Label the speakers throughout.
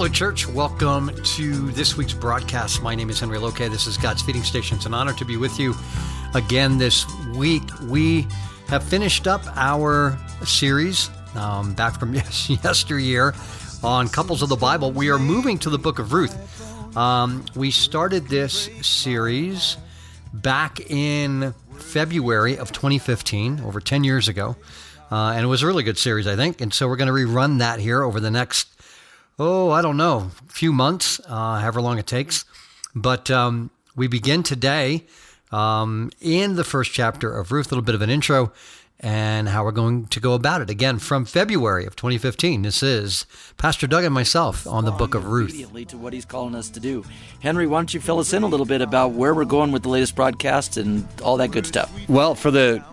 Speaker 1: Hello, church. Welcome to this week's broadcast. My name is Henry Loke. This is God's Feeding Station. It's an honor to be with you again this week. We have finished up our series back from yesteryear on couples of the Bible. We are moving to the book of Ruth. We started this series back in February of 2015, over 10 years ago. And it was a really good series, I think. And so we're going to rerun that here over the next few months, however long it takes. But we begin today in the first chapter of Ruth, a little bit of an intro and how we're going to go about it. Again, from February of 2015, this is Pastor Doug and myself on the book of Ruth.
Speaker 2: Immediately to what he's calling us to do. Henry, why don't you fill us in a little bit about where we're going with the latest broadcast and all that good stuff?
Speaker 3: Well, for the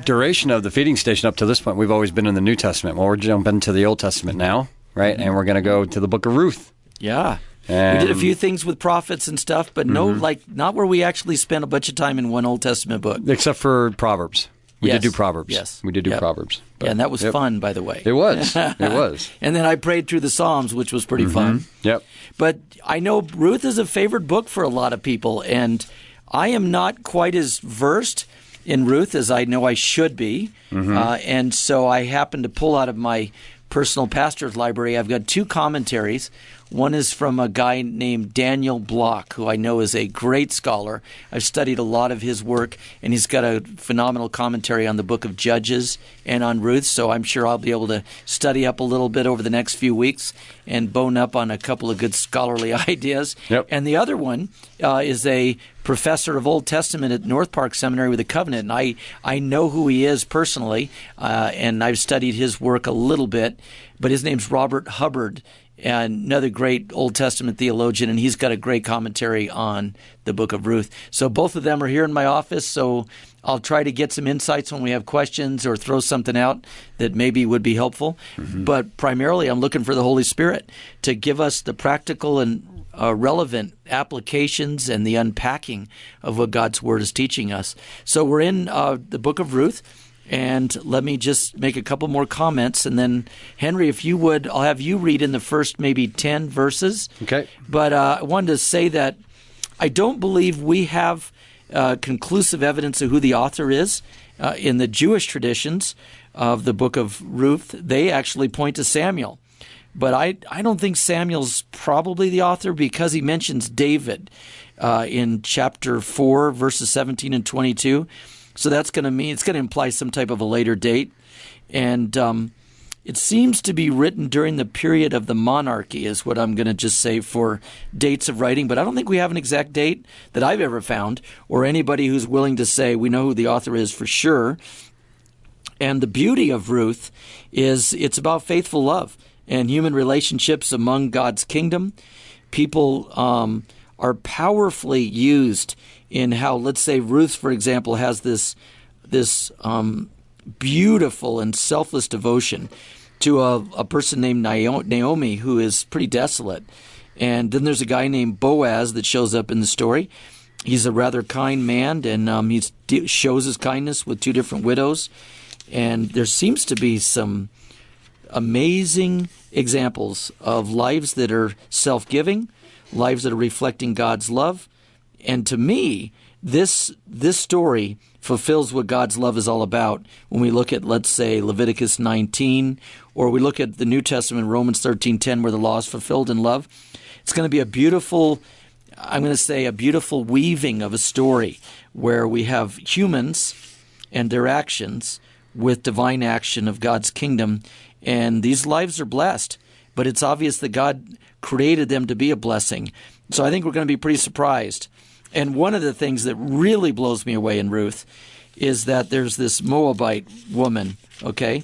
Speaker 3: duration of the feeding station up to this point, we've always been in the New Testament. Well, we're jumping to the Old Testament now. Right, and we're going to go to the book of Ruth.
Speaker 2: Yeah.
Speaker 3: And
Speaker 2: we did a few things with prophets and stuff, but not where we actually spent a bunch of time in one Old Testament book.
Speaker 3: Except for Proverbs. We did do Proverbs.
Speaker 2: Yes.
Speaker 3: We did do Proverbs.
Speaker 2: Yeah, and that was fun, by the way.
Speaker 3: It was. It was.
Speaker 2: And then I prayed through the Psalms, which was pretty fun.
Speaker 3: Yep.
Speaker 2: But I know Ruth is a favorite book for a lot of people, and I am not quite as versed in Ruth as I know I should be. And so I happened to pull out of my personal pastor's library. I've got two commentaries. One is from a guy named Daniel Block, who I know is a great scholar. I've studied a lot of his work, and he's got a phenomenal commentary on the book of Judges and on Ruth, so I'm sure I'll be able to study up a little bit over the next few weeks and bone up on a couple of good scholarly ideas.
Speaker 3: Yep.
Speaker 2: And the other one is a professor of Old Testament at North Park Seminary with a Covenant, and I know who he is personally, and I've studied his work a little bit, but his name's Robert Hubbard, and another great Old Testament theologian, and he's got a great commentary on the book of Ruth. So both of them are here in my office, so I'll try to get some insights when we have questions or throw something out that maybe would be helpful. But primarily I'm looking for the Holy Spirit to give us the practical and relevant applications and the unpacking of what God's Word is teaching us. So we're in the book of Ruth. And let me just make a couple more comments. And then, Henry, if you would, I'll have you read in the first maybe 10 verses.
Speaker 3: Okay.
Speaker 2: But I wanted to say that I don't believe we have conclusive evidence of who the author is. In the Jewish traditions of the book of Ruth, they actually point to Samuel. But I don't think Samuel's probably the author because he mentions David in chapter 4, verses 17 and 22. So that's going to mean it's going to imply some type of a later date. And it seems to be written during the period of the monarchy is what I'm going to just say for dates of writing. But I don't think we have an exact date that I've ever found or anybody who's willing to say we know who the author is for sure. And the beauty of Ruth is it's about faithful love and human relationships among God's kingdom. People are powerfully used in how, let's say, Ruth, for example, has this beautiful and selfless devotion to a person named Naomi, who is pretty desolate. And then there's a guy named Boaz that shows up in the story. He's a rather kind man, and he shows his kindness with two different widows. And there seems to be some amazing examples of lives that are self-giving, lives that are reflecting God's love. And to me, this story fulfills what God's love is all about when we look at, let's say, Leviticus 19, or we look at the New Testament, Romans 13:10, where the law is fulfilled in love. It's going to be a beautiful weaving of a story where we have humans and their actions with divine action of God's kingdom. And these lives are blessed, but it's obvious that God created them to be a blessing. So I think we're going to be pretty surprised. And one of the things that really blows me away in Ruth is that there's this Moabite woman, okay?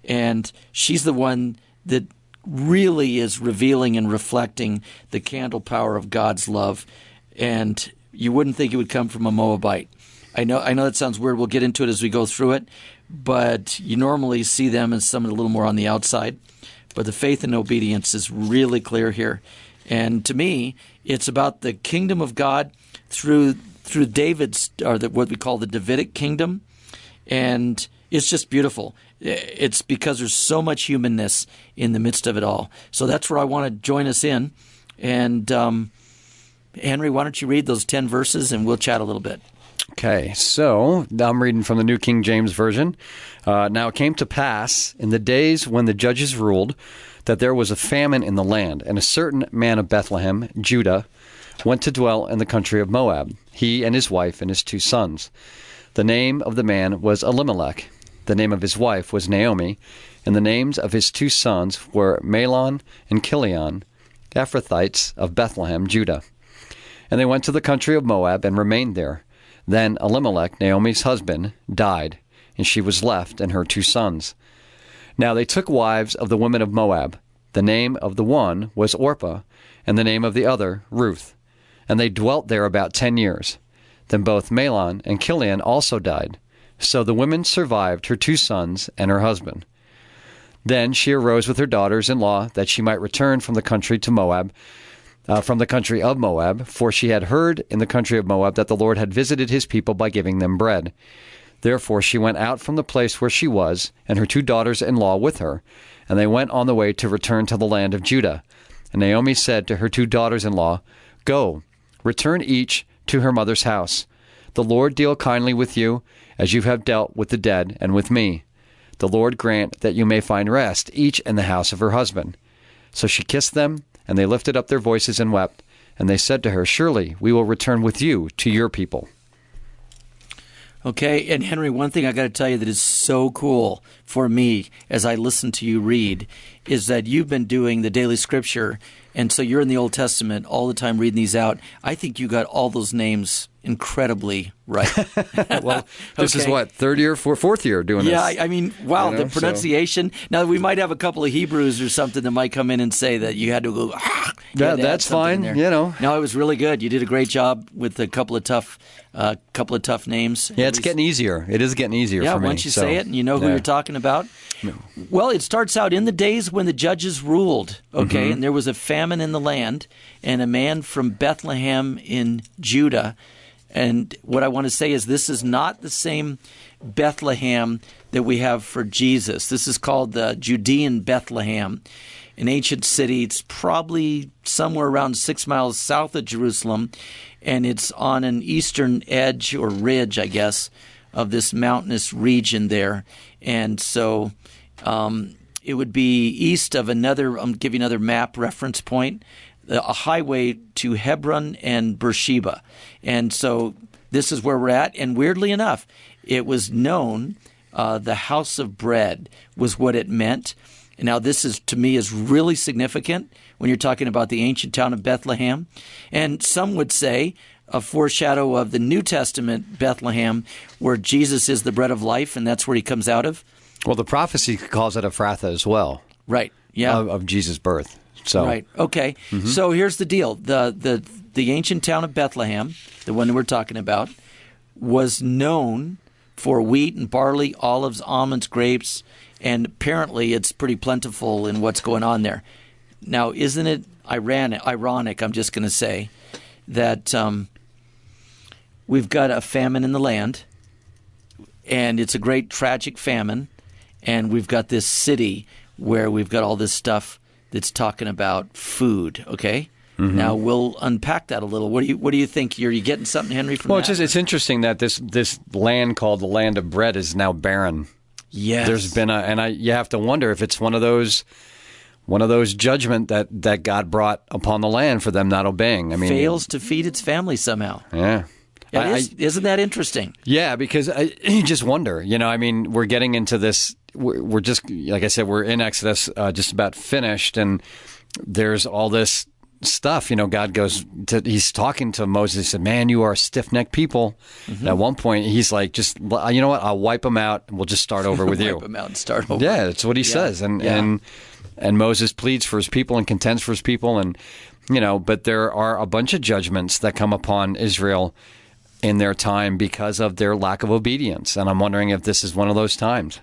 Speaker 2: And she's the one that really is revealing and reflecting the candle power of God's love. And you wouldn't think it would come from a Moabite. I know that sounds weird. We'll get into it as we go through it. But you normally see them as someone a little more on the outside. But the faith and obedience is really clear here. And to me, it's about the kingdom of God through David's, or what we call the Davidic kingdom. And it's just beautiful. It's because there's so much humanness in the midst of it all. So that's where I want to join us in. And Henry, why don't you read those 10 verses and we'll chat a little bit.
Speaker 3: Okay, so I'm reading from the New King James Version. Now it came to pass in the days when the judges ruled that there was a famine in the land, and a certain man of Bethlehem, Judah, went to dwell in the country of Moab, he and his wife and his 2 sons. The name of the man was Elimelech. The name of his wife was Naomi, and the names of his 2 sons were Mahlon and Chilion, Ephrathites of Bethlehem, Judah. And they went to the country of Moab and remained there. Then Elimelech, Naomi's husband, died, and she was left and her 2 sons. Now they took wives of the women of Moab. The name of the one was Orpah, and the name of the other Ruth. And they dwelt there about 10 years. Then both Mahlon and Chilion also died. So the woman survived her 2 sons and her husband. Then she arose with her daughters-in-law that she might return from the country to Moab, from the country of Moab, for she had heard in the country of Moab that the Lord had visited his people by giving them bread. Therefore she went out from the place where she was, and her 2 daughters-in-law with her, and they went on the way to return to the land of Judah. And Naomi said to her 2 daughters-in-law, Go, return each to her mother's house. The Lord deal kindly with you, as you have dealt with the dead and with me. The Lord grant that you may find rest, each in the house of her husband. So she kissed them, and they lifted up their voices and wept. And they said to her, Surely we will return with you to your people.
Speaker 2: Okay, and Henry, one thing I got to tell you that is so cool for me as I listen to you read is that you've been doing the daily scripture, and so you're in the Old Testament all the time reading these out. I think you got all those names incredibly right.
Speaker 3: Well, this is what, 3rd year, 4th year doing this?
Speaker 2: Yeah, I mean, wow,
Speaker 3: You know,
Speaker 2: the pronunciation. Now, we might have a couple of Hebrews or something that might come in and say that you had to go,
Speaker 3: Yeah, that's fine, you know.
Speaker 2: No, it was really good. You did a great job with a couple of tough names.
Speaker 3: Yeah, it's getting easier. It is getting easier for me.
Speaker 2: Yeah, once you say it and you know who you're talking about. Well, it starts out in the days when the judges ruled, okay, and there was a famine in the land, and a man from Bethlehem in Judah. And what I want to say is this is not the same Bethlehem that we have for Jesus. This is called the Judean Bethlehem, an ancient city. It's probably somewhere around 6 miles south of Jerusalem, and it's on an eastern edge or ridge, I guess, of this mountainous region there. And so it would be east of another, I'm giving another map reference point, a highway to Hebron and Beersheba. And so this is where we're at. And weirdly enough, it was known, the house of bread was what it meant. And now this is, to me, is really significant when you're talking about the ancient town of Bethlehem. And some would say a foreshadow of the New Testament Bethlehem, where Jesus is the bread of life, and that's where he comes out of.
Speaker 3: Well, the prophecy calls it Ephrathah as well.
Speaker 2: Right, yeah.
Speaker 3: Of Jesus' birth. So.
Speaker 2: Right, okay. So here's the deal. The ancient town of Bethlehem, the one that we're talking about, was known for wheat and barley, olives, almonds, grapes, and apparently it's pretty plentiful in what's going on there. Now, isn't it ironic, I'm just going to say, that we've got a famine in the land, and it's a great tragic famine, and we've got this city where we've got all this stuff that's talking about food, okay? Now, we'll unpack that a little. What do you think? Are you getting something, Henry, from that?
Speaker 3: It's interesting that this land called the land of bread is now barren.
Speaker 2: Yes.
Speaker 3: There's been you have to wonder if it's one of those judgment that God brought upon the land for them not obeying. I mean,
Speaker 2: fails to feed its family somehow.
Speaker 3: Yeah.
Speaker 2: Isn't that interesting?
Speaker 3: Yeah, because you just wonder. You know, I mean, we're getting into this. We're just, like I said, we're in Exodus, just about finished, and there's all this stuff. You know, God he's talking to Moses. He said, "Man, you are a stiff-necked people." And at one point, he's like, "Just, you know what? I'll wipe them out, and we'll just start over with you."
Speaker 2: Wipe them out and start over.
Speaker 3: Yeah, that's what he says, and Moses pleads for his people and contends for his people, and you know, but there are a bunch of judgments that come upon Israel in their time because of their lack of obedience, and I'm wondering if this is one of those times.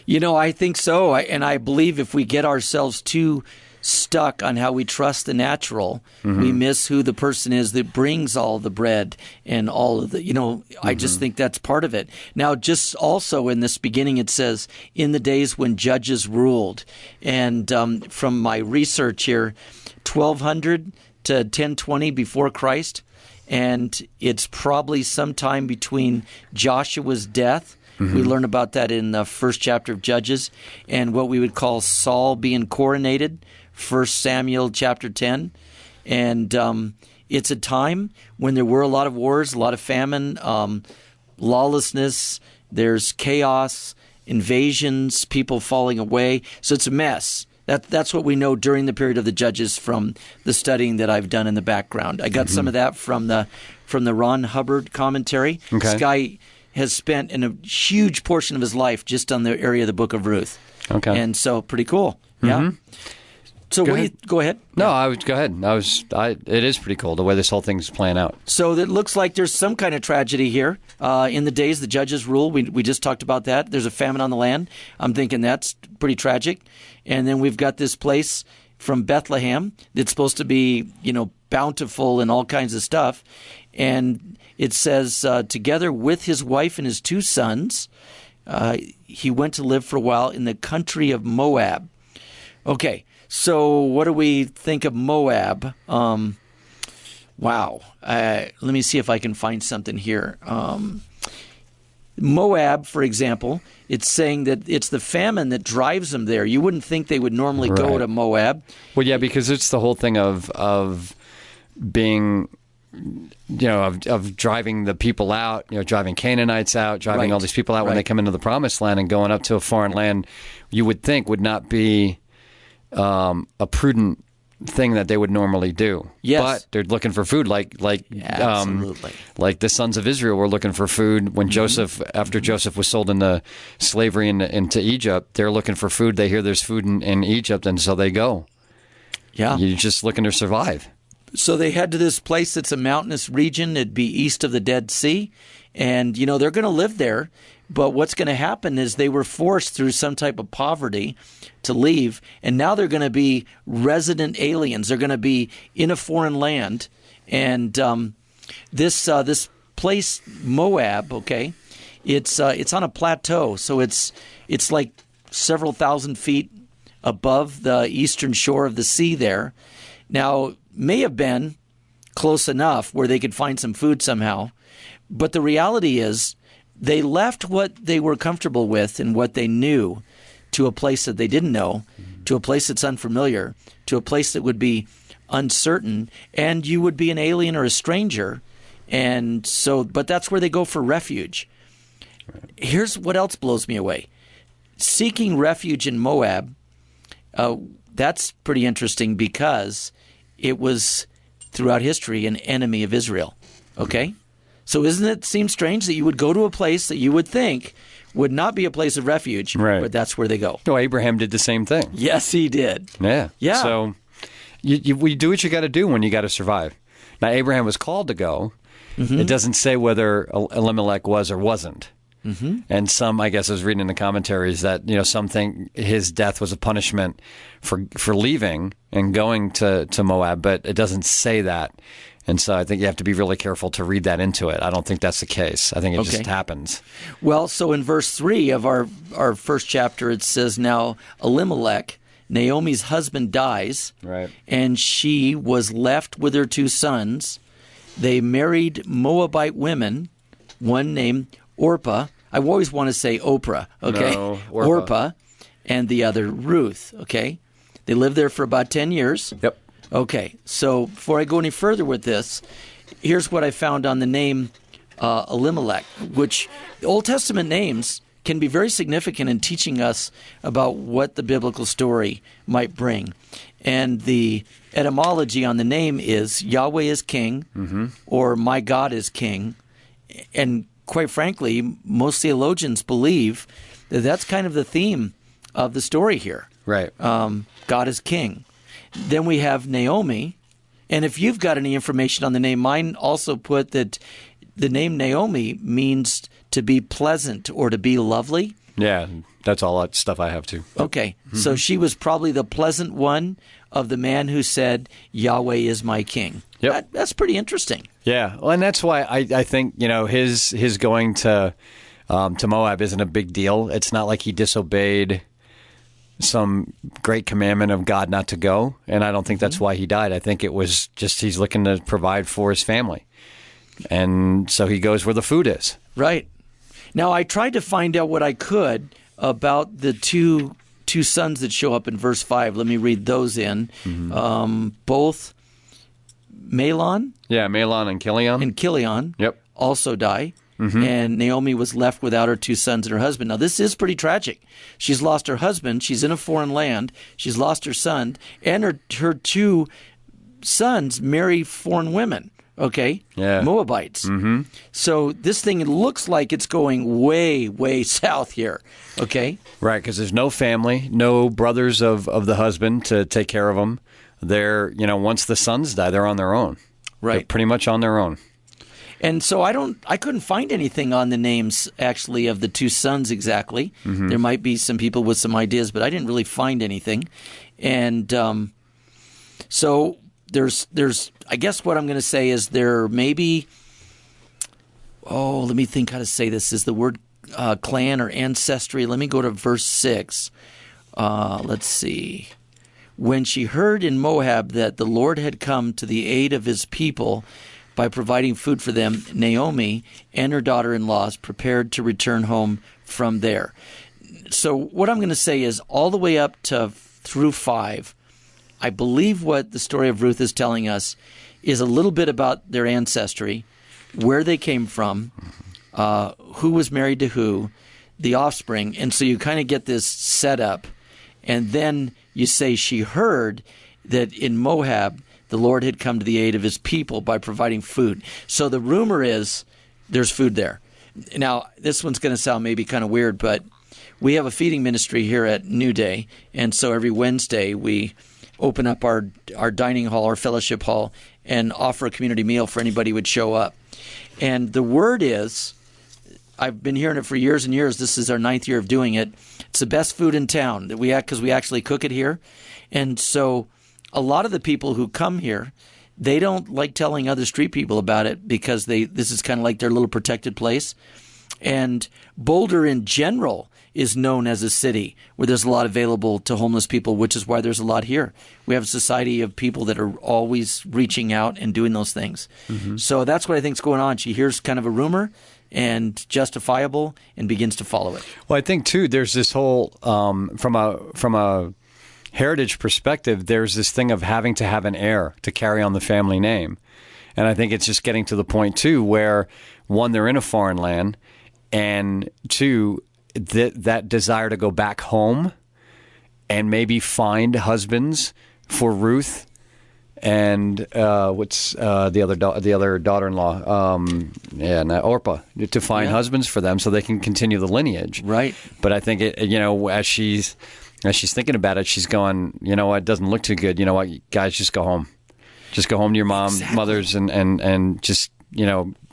Speaker 2: You know, I think so, and I believe if we get ourselves too stuck on how we trust the natural, we miss who the person is that brings all the bread and all of the, I just think that's part of it. Now, just also in this beginning, it says, in the days when judges ruled. And from my research here, 1200 to 1020 before Christ, and it's probably sometime between Joshua's death. We learn about that in the first chapter of Judges, and what we would call Saul being coronated, 1 Samuel chapter 10. And it's a time when there were a lot of wars, a lot of famine, lawlessness, there's chaos, invasions, people falling away. So it's a mess. That's what we know during the period of the Judges from the studying that I've done in the background. I got some of that from the Ron Hubbard commentary.
Speaker 3: Okay.
Speaker 2: This guy has spent a huge portion of his life just on the area of the book of Ruth.
Speaker 3: Okay.
Speaker 2: And so pretty cool. Yeah. So go ahead.
Speaker 3: No, go ahead. It is pretty cool the way this whole thing's playing out.
Speaker 2: So it looks like there's some kind of tragedy here. In the days the judges rule, we just talked about that. There's a famine on the land. I'm thinking that's pretty tragic. And then we've got this place from Bethlehem that's supposed to be, bountiful and all kinds of stuff. And it says, together with his wife and his 2 sons, he went to live for a while in the country of Moab. Okay, so what do we think of Moab? Wow. Let me see if I can find something here. Moab, for example, it's saying that it's the famine that drives them there. You wouldn't think they would normally go to Moab.
Speaker 3: Well, yeah, because it's the whole thing of being, of driving the people out, driving Canaanites out, driving all these people out when they come into the Promised Land and going up to a foreign land, you would think would not be a prudent thing that they would normally do.
Speaker 2: Yes.
Speaker 3: But they're looking for food
Speaker 2: Absolutely.
Speaker 3: Like the sons of Israel were looking for food when after Joseph was sold into slavery into Egypt, they're looking for food. They hear there's food in Egypt, and so they go. Yeah. You're just looking to survive.
Speaker 2: So they head to this place that's a mountainous region. It'd be east of the Dead Sea. And, they're going to live there. But what's going to happen is they were forced through some type of poverty to leave. And now they're going to be resident aliens. They're going to be in a foreign land. And this place, Moab, okay, it's on a plateau. So it's like several thousand feet above the eastern shore of the sea there. Now, may have been close enough where they could find some food somehow. But the reality is they left what they were comfortable with and what they knew to a place that they didn't know, to a place that's unfamiliar, to a place that would be uncertain, and you would be an alien or a stranger. And so, but that's where they go for refuge. Here's what else blows me away. Seeking refuge in Moab, that's pretty interesting because it was throughout history an enemy of Israel. Okay? So doesn't it seem strange that you would go to a place that you would think would not be a place of refuge, but that's where they go?
Speaker 3: No, Abraham did the same thing.
Speaker 2: Yes, he did.
Speaker 3: Yeah.
Speaker 2: Yeah.
Speaker 3: So you do what you got to do when you got to survive. Now, Abraham was called to go. It doesn't say whether Elimelech was or wasn't. And some, I guess I was reading in the commentaries that, some think his death was a punishment for leaving and going to Moab, but it doesn't say that. And so I think you have to be really careful to read that into it. I don't think that's the case. I think it just happens.
Speaker 2: Well, so in verse 3 of our first chapter, it says, now Elimelech, Naomi's husband, dies, and she was left with her 2 sons. They married Moabite women, one named Orpah. I always want to say Oprah, okay?
Speaker 3: No,
Speaker 2: Orpah, and the other Ruth, okay? They lived there for about 10 years.
Speaker 3: Yep.
Speaker 2: Okay, so before I go any further with this, here's what I found on the name Elimelech, which Old Testament names can be very significant in teaching us about what the biblical story might bring. And the etymology on the name is Yahweh is King, or My God is King. And quite frankly, most theologians believe that that's kind of the theme of the story here.
Speaker 3: Right.
Speaker 2: God is King. Then we have Naomi, and if you've got any information on the name, mine also put that the name Naomi means to be pleasant or to be lovely.
Speaker 3: Yeah, that's all that stuff I have too.
Speaker 2: Okay, so she was probably the pleasant one of the man who said, Yahweh is my king.
Speaker 3: Yep.
Speaker 2: That's pretty interesting.
Speaker 3: Yeah, well, and that's why I think his going to Moab isn't a big deal. It's not like he disobeyed some great commandment of God not to go, and I don't think that's why he died. I think it was just he's looking to provide for his family, and so he goes where the food is.
Speaker 2: Right. Now, I tried to find out what I could about the two sons that show up in verse 5. Let me read those in. Both Mahlon
Speaker 3: Mahlon and
Speaker 2: Chilion
Speaker 3: Yep.
Speaker 2: also die. And Naomi was left without her two sons and her husband. Now, this is pretty tragic. She's lost her husband. She's in a foreign land. She's lost her son. And her two sons marry foreign women, okay?
Speaker 3: Yeah.
Speaker 2: Moabites. So this thing looks like it's going way, way south here, okay?
Speaker 3: Right, because there's no family, no brothers of the husband to take care of them. They're, once the sons die, they're on their own.
Speaker 2: Right.
Speaker 3: They're pretty much on their own.
Speaker 2: And so I couldn't find anything on the names, actually, of the two sons exactly. There might be some people with some ideas, but I didn't really find anything. And so there's I guess what I'm going to say is there maybe, let me think how to say this. Is the word clan or ancestry? Let me go to verse 6. Let's see. When she heard in Moab that the Lord had come to the aid of his people by providing food for them, Naomi and her daughter-in-laws prepared to return home from there. So what I'm going to say is all the way up to through 5, I believe what the story of Ruth is telling us is a little bit about their ancestry, where they came from, who was married to who, the offspring. And so you kind of get this setup. And then you say she heard that in Moab, the Lord had come to the aid of his people by providing food. So the rumor is there's food there. Now, this one's going to sound maybe kind of weird, but we have a feeding ministry here at New Day. And so every Wednesday we open up our dining hall, our fellowship hall, and offer a community meal for anybody who would show up. And the word is, I've been hearing it for years and years. This is our 9th year of doing it. It's the best food in town that because we actually cook it here. And so a lot of the people who come here, they don't like telling other street people about it because this is kind of like their little protected place. And Boulder in general is known as a city where there's a lot available to homeless people, which is why there's a lot here. We have a society of people that are always reaching out and doing those things. So that's what I think is going on. She hears kind of a rumor and justifiable and begins to follow it.
Speaker 3: Well, I think, too, there's this whole, from a heritage perspective, there's this thing of having to have an heir to carry on the family name. And I think it's just getting to the point, too, where, one, they're in a foreign land, and two, that desire to go back home and maybe find husbands for Ruth and the other daughter-in-law, Orpah, to find husbands for them so they can continue the lineage.
Speaker 2: Right.
Speaker 3: But I think as she's thinking about it, she's going, it doesn't look too good. You know what, guys, just go home. Just go home to your mothers and just,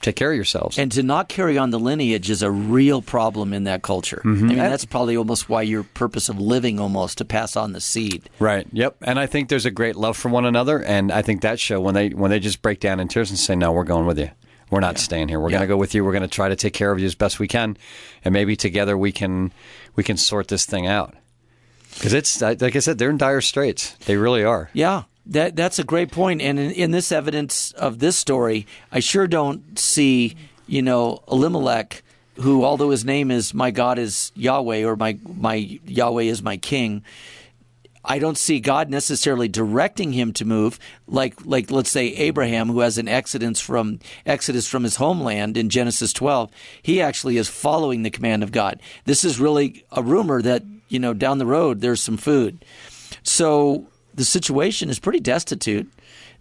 Speaker 3: take care of yourselves.
Speaker 2: And to not carry on the lineage is a real problem in that culture. I mean, that's probably almost why your purpose of living almost, to pass on the seed.
Speaker 3: Right. Yep. And I think there's a great love for one another. And I think that show, when they just break down in tears and say, no, we're going with you. We're not staying here. We're going to go with you. We're going to try to take care of you as best we can. And maybe together we can sort this thing out. Because it's, like I said, they're in dire straits. They really are.
Speaker 2: Yeah. That's a great point. And in this evidence of this story, I sure don't see, Elimelech, who, although his name is my God is Yahweh, or my Yahweh is my king, I don't see God necessarily directing him to move like let's say Abraham, who has an exodus from his homeland in Genesis 12. He actually is following the command of God. This is really a rumor that, down the road there's some food. So the situation is pretty destitute.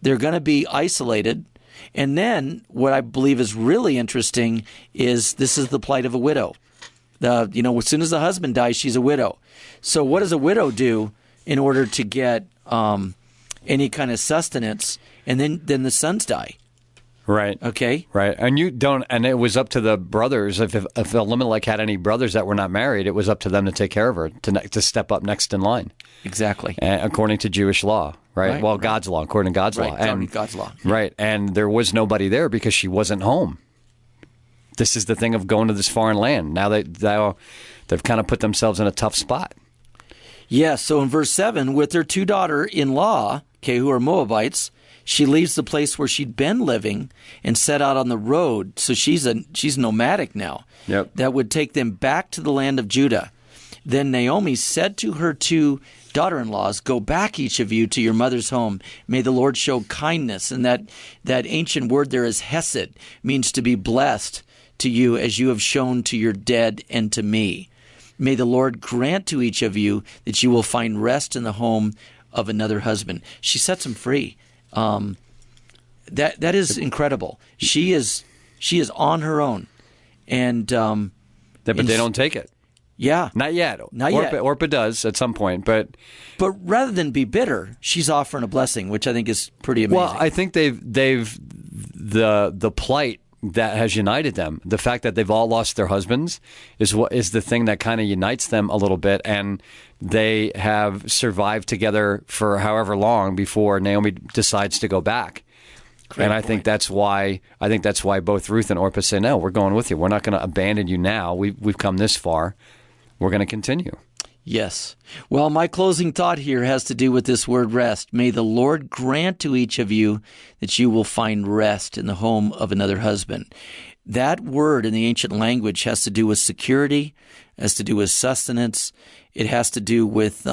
Speaker 2: They're going to be isolated. And then what I believe is really interesting is this is the plight of a widow. As soon as the husband dies, she's a widow. So what does a widow do in order to get any kind of sustenance? And then the sons die.
Speaker 3: Right.
Speaker 2: Okay.
Speaker 3: Right. And it was up to the brothers. If Elimelech had any brothers that were not married, it was up to them to take care of her, to step up next in line.
Speaker 2: Exactly.
Speaker 3: According to Jewish law. right? Well, God's law, according to God's law.
Speaker 2: And God's law.
Speaker 3: Right. And there was nobody there because she wasn't home. This is the thing of going to this foreign land. Now they've kind of put themselves in a tough spot.
Speaker 2: Yeah, so in verse 7, with her two daughter-in-law, who are Moabites, she leaves the place where she'd been living and set out on the road. So she's nomadic now.
Speaker 3: Yep.
Speaker 2: That would take them back to the land of Judah. Then Naomi said to her two daughter-in-laws, "Go back, each of you, to your mother's home. May the Lord show kindness." And that ancient word there is hesed, means to be blessed to you as you have shown to your dead and to me. May the Lord grant to each of you that you will find rest in the home of another husband. She sets him free. That is incredible. She is on her own, and
Speaker 3: But they don't take it.
Speaker 2: Yeah,
Speaker 3: Not yet.
Speaker 2: Not yet.
Speaker 3: Orpah does at some point, but
Speaker 2: rather than be bitter, she's offering a blessing, which I think is pretty amazing.
Speaker 3: well, I think they've the plight that has united them. The fact that they've all lost their husbands is what is the thing that kind of unites them a little bit, and they have survived together for however long before Naomi decides to go back.
Speaker 2: Great
Speaker 3: and I
Speaker 2: point.
Speaker 3: think that's why both Ruth and Orpah say, "No, we're going with you. We're not going to abandon you now. We've come this far. We're going to continue."
Speaker 2: Yes. Well, my closing thought here has to do with this word rest. May the Lord grant to each of you that you will find rest in the home of another husband. That word in the ancient language has to do with security, has to do with sustenance. It has to do with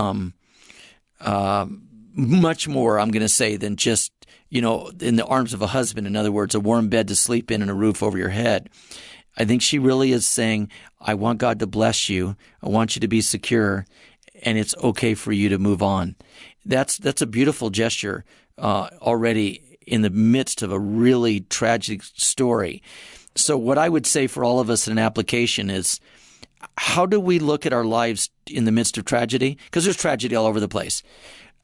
Speaker 2: much more, I'm going to say, than just, in the arms of a husband. In other words, a warm bed to sleep in and a roof over your head. I think she really is saying, I want God to bless you. I want you to be secure, and it's okay for you to move on. That's a beautiful gesture already in the midst of a really tragic story. So what I would say for all of us in an application is, how do we look at our lives in the midst of tragedy? Because there's tragedy all over the place.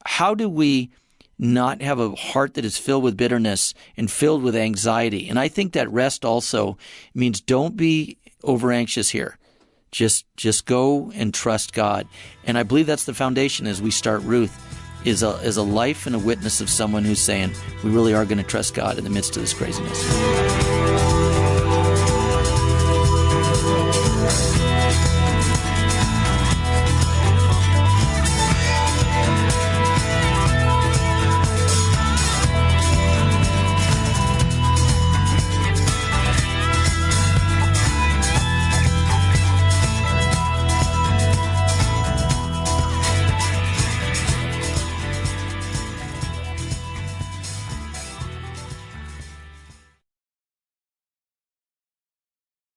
Speaker 2: How do we not have a heart that is filled with bitterness and filled with anxiety? And I think that rest also means don't be over anxious here. Just go and trust God. And I believe that's the foundation as we start Ruth, is a life and a witness of someone who's saying, we really are going to trust God in the midst of this craziness.